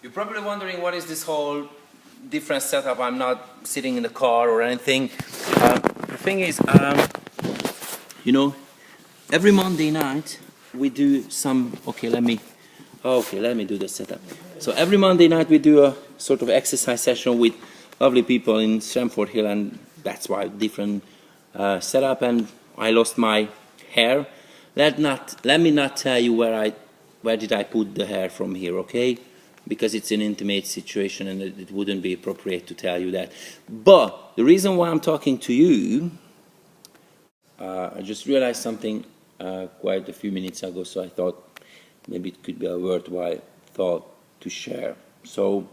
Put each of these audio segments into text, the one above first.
You're probably wondering what is this whole different setup. I'm not sitting in the car or anything. The thing is, you know, every Monday night we do some. Okay, let me do the setup. So every Monday night we do a sort of exercise session with lovely people in Stamford Hill, and that's why different setup. And I lost my hair. Let me not tell you where did I put the hair from here, okay? Because it's an intimate situation and it wouldn't be appropriate to tell you that. But the reason why I'm talking to you, I just realized something quite a few minutes ago, so I thought maybe it could be a worthwhile thought to share. So,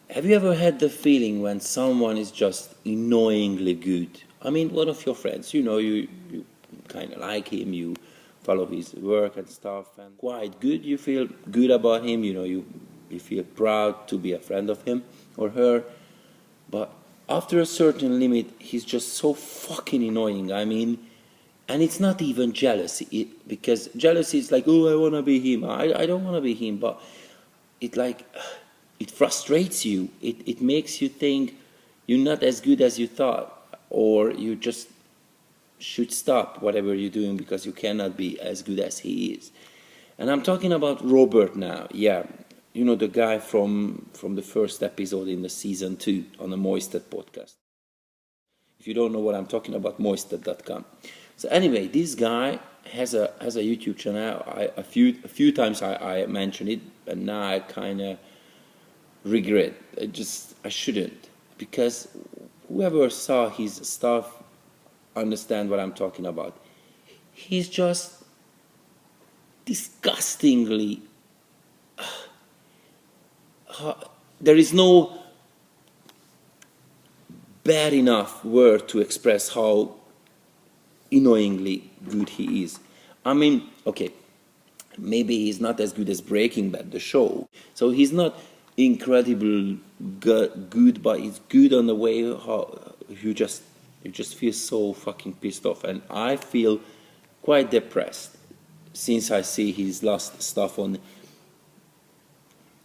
have you ever had the feeling when someone is just annoyingly good? I mean, one of your friends, you kind of like him, you follow his work and stuff, and quite good, you feel good about him, you feel proud to be a friend of him or her, but after a certain limit, he's just so fucking annoying. I mean, and it's not even jealousy, because jealousy is like, oh, I want to be him, I don't want to be him, but it frustrates you, it makes you think you're not as good as you thought, or you just should stop whatever you're doing because you cannot be as good as he is. And I'm talking about Robert now. Yeah, the guy from the first episode in the season 2 on the Moisted podcast. If you don't know what I'm talking about, moisted.com. So anyway, this guy has a YouTube channel. A few times I mentioned it, and now I kind of regret. I shouldn't, because whoever saw his stuff understand what I'm talking about. He's just disgustingly there is no bad enough word to express how annoyingly good he is. I mean, okay, maybe he's not as good as Breaking Bad, the show, so he's not incredible good, but he's good on the way how you just feel so fucking pissed off. And I feel quite depressed since I see his last stuff on.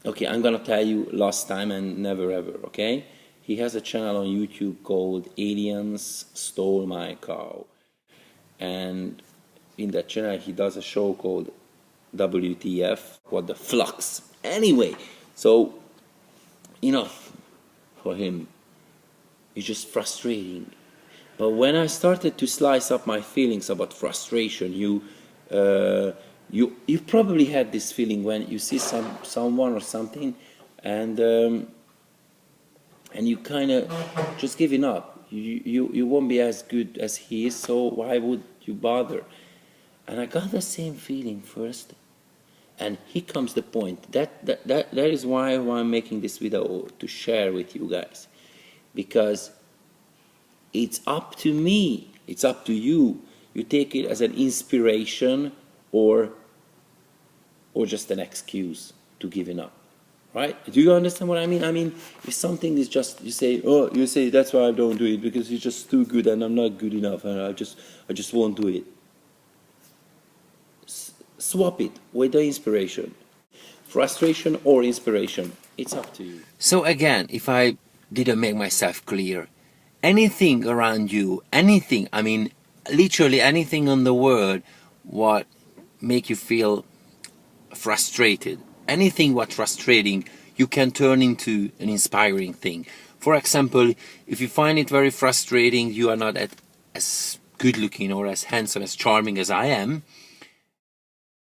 Okay, I'm gonna tell you last time and never ever, okay? He has a channel on YouTube called Aliens Stole My Cow. And in that channel he does a show called WTF, what the flux. Anyway, so enough for him. It's just frustrating. But when I started to slice up my feelings about frustration, you probably had this feeling when you see someone or something, and you kind of just giving up. You won't be as good as he is, so why would you bother? And I got the same feeling first, and here comes the point. That is why I'm making this video, to share with you guys, because it's up to me, it's up to you. You take it as an inspiration or just an excuse to giving up, right? Do you understand what I mean? I mean, if something is just, you say that's why I don't do it, because it's just too good and I'm not good enough and I just won't do it. Swap it with the inspiration. Frustration or inspiration, it's up to you. So again, if I didn't make myself clear, anything around you, anything, I mean, literally anything in the world what make you feel frustrated, anything what frustrating, you can turn into an inspiring thing. For example, if you find it very frustrating, you are not as good looking or as handsome, as charming as I am,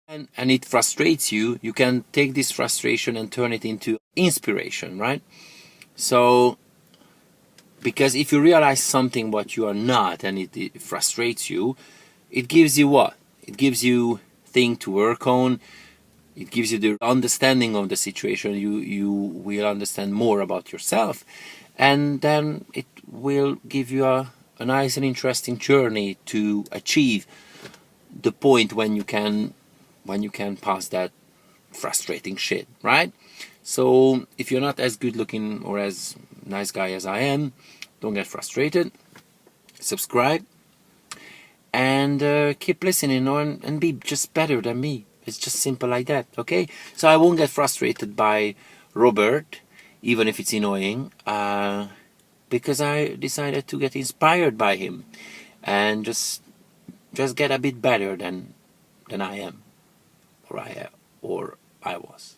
and it frustrates you, you can take this frustration and turn it into inspiration, right? So, because if you realize something what you are not and it frustrates you, it gives you what? It gives you thing to work on. It gives you the understanding of the situation. You will understand more about yourself, and then it will give you a nice and interesting journey to achieve the point when you can pass that frustrating shit, right? So if you're not as good looking or as nice guy as I am, don't get frustrated. Subscribe and keep listening on and be just better than me. It's just simple like that, okay? So I won't get frustrated by Robert, even if it's annoying, because I decided to get inspired by him and just get a bit better than I am, or I was.